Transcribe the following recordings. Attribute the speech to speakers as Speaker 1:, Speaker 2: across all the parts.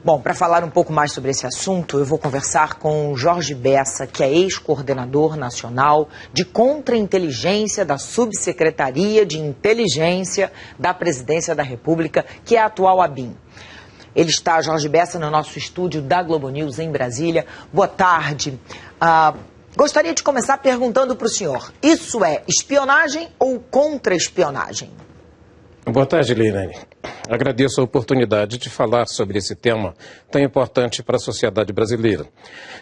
Speaker 1: Bom, para falar um pouco mais sobre esse assunto, eu vou conversar com o Jorge Bessa, que é ex-coordenador nacional de contra-inteligência da Subsecretaria de Inteligência da Presidência da República, que é a atual ABIN. Ele está, Jorge Bessa, no nosso estúdio da Globo News em Brasília. Boa tarde. Gostaria de começar perguntando para o senhor, isso é espionagem ou contra-espionagem?
Speaker 2: Boa tarde, Leilane. Agradeço a oportunidade de falar sobre esse tema tão importante para a sociedade brasileira.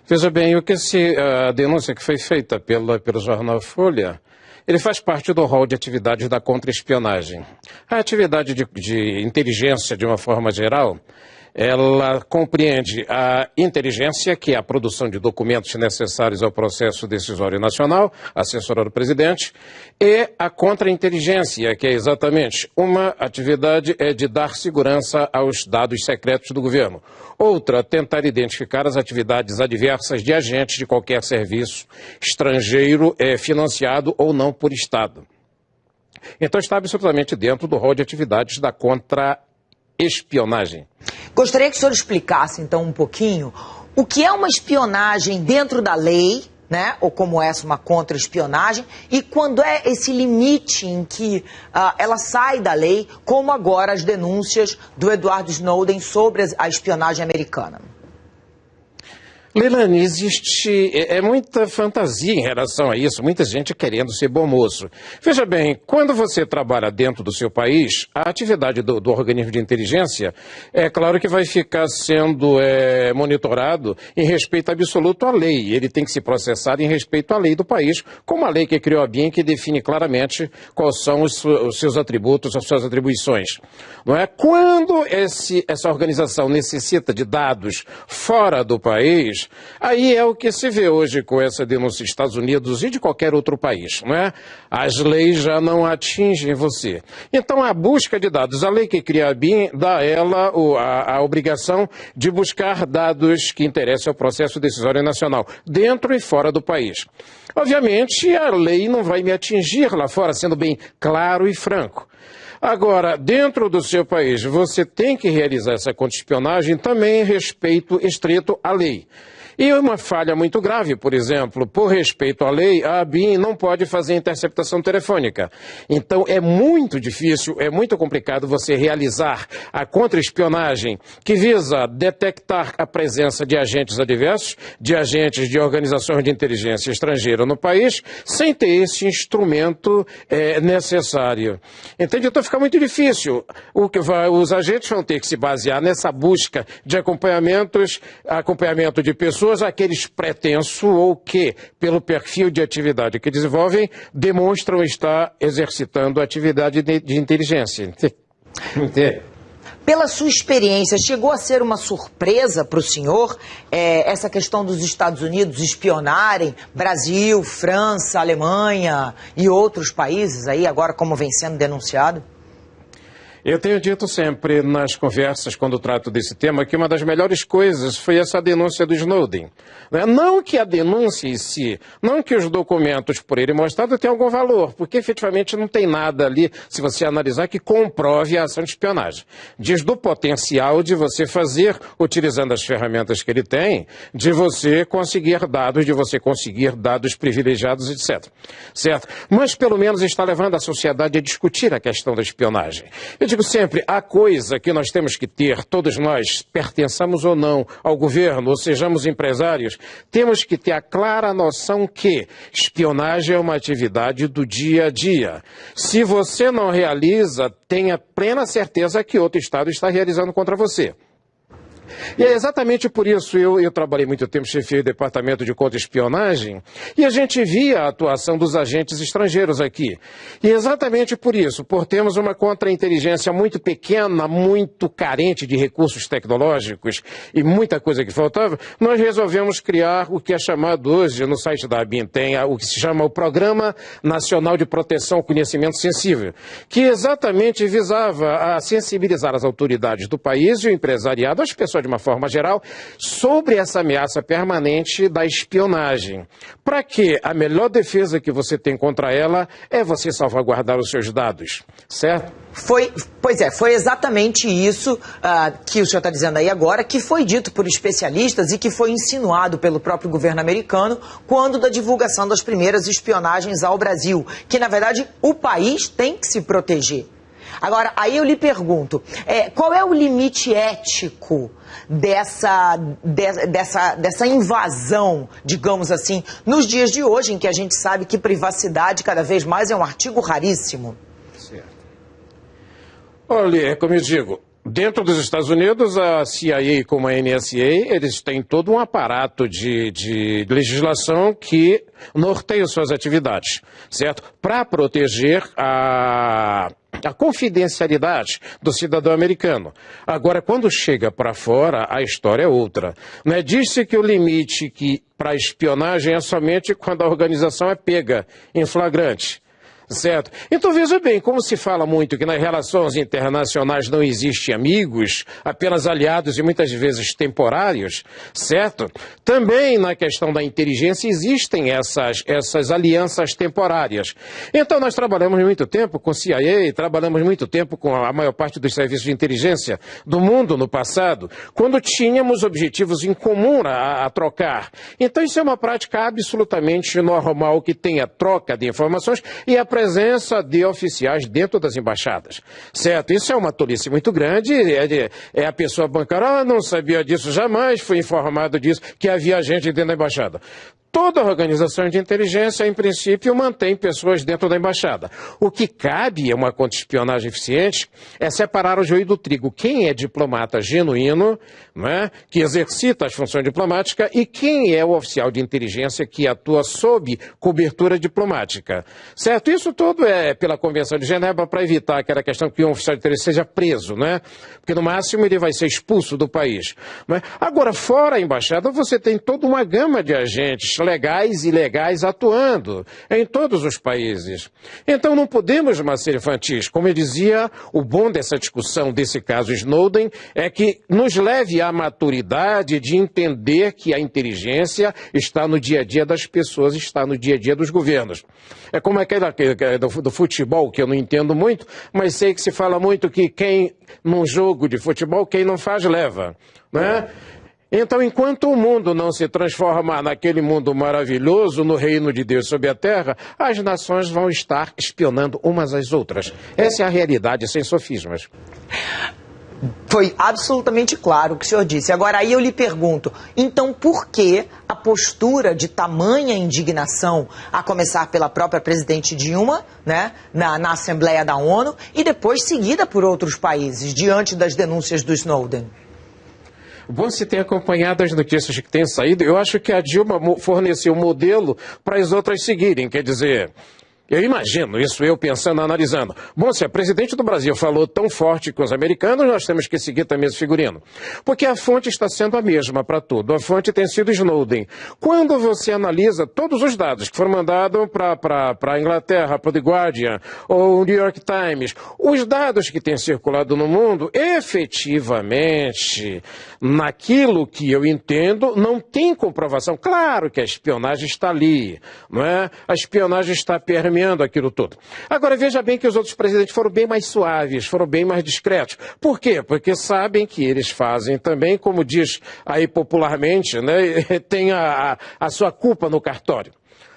Speaker 2: Veja bem, a denúncia que foi feita pelo jornal Folha, ele faz parte do rol de atividades da contra-espionagem. A atividade de inteligência, de uma forma geral, ela compreende a inteligência, que é a produção de documentos necessários ao processo decisório nacional, assessorado ao presidente, e a contra-inteligência, que é exatamente uma atividade de dar segurança aos dados secretos do governo. Outra, tentar identificar as atividades adversas de agentes de qualquer serviço estrangeiro, financiado ou não por Estado. Então está absolutamente dentro do rol de atividades da contra-espionagem.
Speaker 1: Gostaria que o senhor explicasse, então, um pouquinho o que é uma espionagem dentro da lei, né? Ou como essa, uma contra-espionagem, e quando é esse limite em que ela sai da lei, como agora as denúncias do Edward Snowden sobre a espionagem americana.
Speaker 2: Leilane, existe muita fantasia em relação a isso, muita gente querendo ser bom moço. Veja bem, quando você trabalha dentro do seu país, a atividade do organismo de inteligência, é claro que vai ficar sendo monitorado em respeito absoluto à lei. Ele tem que se processar em respeito à lei do país, como a lei que criou a BIM, que define claramente quais são os seus atributos, as suas atribuições. Não é? Quando essa organização necessita de dados fora do país, aí é o que se vê hoje com essa denúncia dos Estados Unidos e de qualquer outro país, não é? As leis já não atingem você. Então, a busca de dados, a lei que cria a BIM dá a ela a obrigação de buscar dados que interessem ao processo decisório nacional, dentro e fora do país. Obviamente, a lei não vai me atingir lá fora, sendo bem claro e franco. Agora, dentro do seu país, você tem que realizar essa contra-espionagem também em respeito estrito à lei. E uma falha muito grave, por exemplo, por respeito à lei, a ABIN não pode fazer interceptação telefônica. Então é muito difícil, é muito complicado você realizar a contra-espionagem que visa detectar a presença de agentes adversos, de agentes de organizações de inteligência estrangeira no país, sem ter esse instrumento necessário. Entende? Então fica muito difícil. Os agentes vão ter que se basear nessa busca de acompanhamento de pessoas, aqueles pretensos ou que, pelo perfil de atividade que desenvolvem, demonstram estar exercitando atividade de inteligência.
Speaker 1: Pela sua experiência, chegou a ser uma surpresa para o senhor essa questão dos Estados Unidos espionarem Brasil, França, Alemanha e outros países aí, agora como vem sendo denunciado?
Speaker 2: Eu tenho dito sempre nas conversas, quando trato desse tema, que uma das melhores coisas foi essa denúncia do Snowden. Não que a denúncia em si, não que os documentos por ele mostrados tenham algum valor, porque efetivamente não tem nada ali, se você analisar, que comprove a ação de espionagem. Diz do potencial de você fazer, utilizando as ferramentas que ele tem, de você conseguir dados privilegiados, etc. Certo? Mas pelo menos está levando a sociedade a discutir a questão da espionagem. Eu digo sempre, a coisa que nós temos que ter, todos nós, pertençamos ou não ao governo, ou sejamos empresários, temos que ter a clara noção que espionagem é uma atividade do dia a dia. Se você não realiza, tenha plena certeza que outro Estado está realizando contra você. E é exatamente por isso eu trabalhei muito tempo, chefiei o departamento de contra-espionagem, e a gente via a atuação dos agentes estrangeiros aqui. E exatamente por isso, por termos uma contra-inteligência muito pequena, muito carente de recursos tecnológicos e muita coisa que faltava, nós resolvemos criar o que é chamado hoje, no site da ABIN, tem o que se chama o Programa Nacional de Proteção ao Conhecimento Sensível, que exatamente visava a sensibilizar as autoridades do país e o empresariado, as pessoas de uma forma geral, sobre essa ameaça permanente da espionagem. Para que a melhor defesa que você tem contra ela é você salvaguardar os seus dados, certo?
Speaker 1: Foi exatamente isso que o senhor está dizendo aí agora, que foi dito por especialistas e que foi insinuado pelo próprio governo americano quando da divulgação das primeiras espionagens ao Brasil, que na verdade o país tem que se proteger. Agora, aí eu lhe pergunto, qual é o limite ético dessa invasão, digamos assim, nos dias de hoje, em que a gente sabe que privacidade cada vez mais é um artigo raríssimo?
Speaker 2: Certo. Olha, como eu digo, dentro dos Estados Unidos, a CIA como a NSA, eles têm todo um aparato de legislação que norteia suas atividades, certo? Para proteger a confidencialidade do cidadão americano. Agora, quando chega para fora, a história é outra. Né? Diz-se que o limite para a espionagem é somente quando a organização é pega em flagrante. Certo? Então veja bem, como se fala muito que nas relações internacionais não existem amigos, apenas aliados e muitas vezes temporários, certo? Também na questão da inteligência existem essas alianças temporárias. Então nós trabalhamos muito tempo com CIA, trabalhamos muito tempo com a maior parte dos serviços de inteligência do mundo no passado, quando tínhamos objetivos em comum a trocar. Então isso é uma prática absolutamente normal que tenha troca de informações e a presença de oficiais dentro das embaixadas, certo? Isso é uma tolice muito grande, é a pessoa bancária, não sabia disso, jamais fui informado disso, que havia gente dentro da embaixada. Toda organização de inteligência, em princípio, mantém pessoas dentro da embaixada. O que cabe a uma contra-espionagem eficiente é separar o joio do trigo. Quem é diplomata genuíno, né, que exercita as funções diplomáticas, e quem é o oficial de inteligência que atua sob cobertura diplomática. Certo? Isso tudo é pela Convenção de Genebra para evitar aquela questão que um oficial de inteligência seja preso, né? Porque no máximo ele vai ser expulso do país. Né? Agora, fora a embaixada, você tem toda uma gama de agentes legais e ilegais atuando em todos os países. Então não podemos mais ser infantis. Como eu dizia, o bom dessa discussão, desse caso Snowden, é que nos leve à maturidade de entender que a inteligência está no dia a dia das pessoas, está no dia a dia dos governos. É como aquela do futebol, que eu não entendo muito, mas sei que se fala muito que num jogo de futebol, quem não faz, leva, né? Então, enquanto o mundo não se transformar naquele mundo maravilhoso, no reino de Deus sobre a terra, as nações vão estar espionando umas às outras. Essa é a realidade, sem sofismas.
Speaker 1: Foi absolutamente claro o que o senhor disse. Agora, aí eu lhe pergunto, então por que a postura de tamanha indignação, a começar pela própria presidente Dilma, né, na Assembleia da ONU, e depois seguida por outros países, diante das denúncias do Snowden?
Speaker 2: Bom, se tem acompanhado as notícias que têm saído, eu acho que a Dilma forneceu um modelo para as outras seguirem, quer dizer... Eu imagino isso, eu pensando, analisando. Bom, se a presidente do Brasil falou tão forte com os americanos, nós temos que seguir também esse figurino. Porque a fonte está sendo a mesma para tudo. A fonte tem sido Snowden. Quando você analisa todos os dados que foram mandados para a Inglaterra, para o The Guardian, ou o New York Times, os dados que têm circulado no mundo, efetivamente, naquilo que eu entendo, não tem comprovação. Claro que a espionagem está ali, não é? A espionagem está permeando aquilo tudo. Agora, veja bem que os outros presidentes foram bem mais suaves, foram bem mais discretos. Por quê? Porque sabem que eles fazem também, como diz aí popularmente, né, tem a sua culpa no cartório.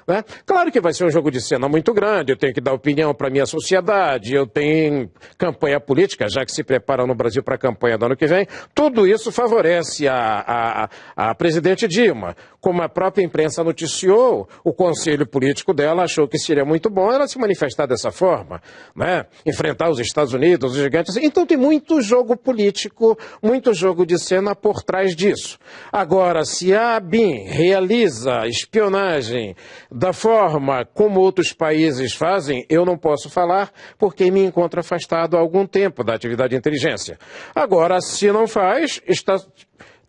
Speaker 2: Né? Claro que vai ser um jogo de cena muito grande, eu tenho que dar opinião para a minha sociedade, eu tenho campanha política, já que se prepara no Brasil para a campanha do ano que vem, tudo isso favorece a presidente Dilma. Como a própria imprensa noticiou, o conselho político dela achou que seria muito bom ela se manifestar dessa forma, né? Enfrentar os Estados Unidos, os gigantes. Então tem muito jogo político, muito jogo de cena por trás disso. Agora, se a ABIN realiza espionagem da forma como outros países fazem, eu não posso falar porque me encontro afastado há algum tempo da atividade de inteligência. Agora, se não faz, está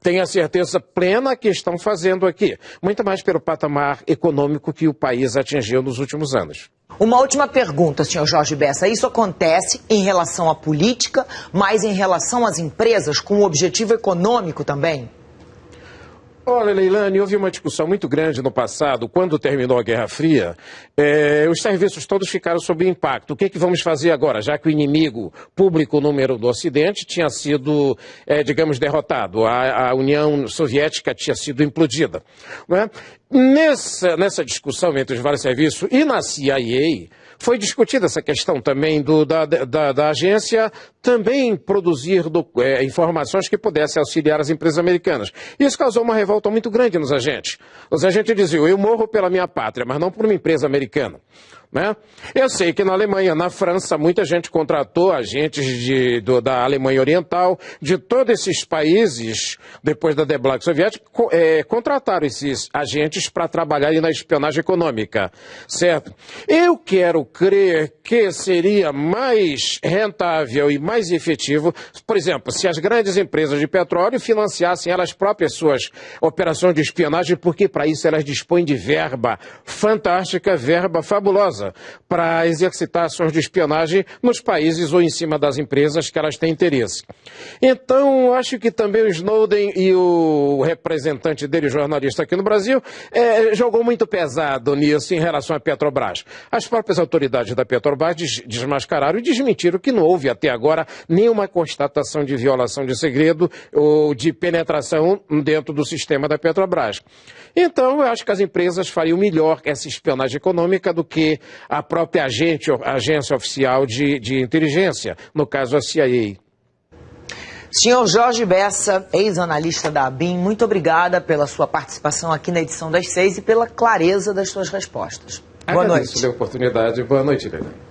Speaker 2: tenho a certeza plena que estão fazendo aqui. Muito mais pelo patamar econômico que o país atingiu nos últimos anos.
Speaker 1: Uma última pergunta, senhor Jorge Bessa. Isso acontece em relação à política, mas em relação às empresas, com um objetivo econômico também?
Speaker 2: Olha, Leilani, houve uma discussão muito grande no passado, quando terminou a Guerra Fria, os serviços todos ficaram sob impacto. O que vamos fazer agora, já que o inimigo público número do Ocidente tinha sido, digamos, derrotado, a União Soviética tinha sido implodida, não é? Nessa discussão entre os vários serviços e na CIA, foi discutida essa questão também da agência também produzir informações que pudessem auxiliar as empresas americanas. Isso causou uma revolta muito grande nos agentes. Os agentes diziam, eu morro pela minha pátria, mas não por uma empresa americana. Né? Eu sei que na Alemanha, na França, muita gente contratou agentes da Alemanha Oriental, de todos esses países, depois da debacle soviética, contrataram esses agentes para trabalharem na espionagem econômica, certo? Eu quero crer que seria mais rentável e mais efetivo, por exemplo, se as grandes empresas de petróleo financiassem elas próprias suas operações de espionagem, porque para isso elas dispõem de verba fantástica, verba fabulosa, para exercitar ações de espionagem nos países ou em cima das empresas que elas têm interesse. Então, acho que também o Snowden e o representante dele, jornalista aqui no Brasil, jogou muito pesado nisso em relação à Petrobras. As próprias autoridades da Petrobras desmascararam e desmentiram que não houve até agora nenhuma constatação de violação de segredo ou de penetração dentro do sistema da Petrobras. Então, eu acho que as empresas fariam melhor essa espionagem econômica do que a própria agência oficial de inteligência, no caso a CIA.
Speaker 1: Senhor Jorge Bessa, ex-analista da ABIN, muito obrigada pela sua participação aqui na edição das 6 e pela clareza das suas respostas. Boa noite.
Speaker 2: Agradeço pela oportunidade. Boa noite, Leila.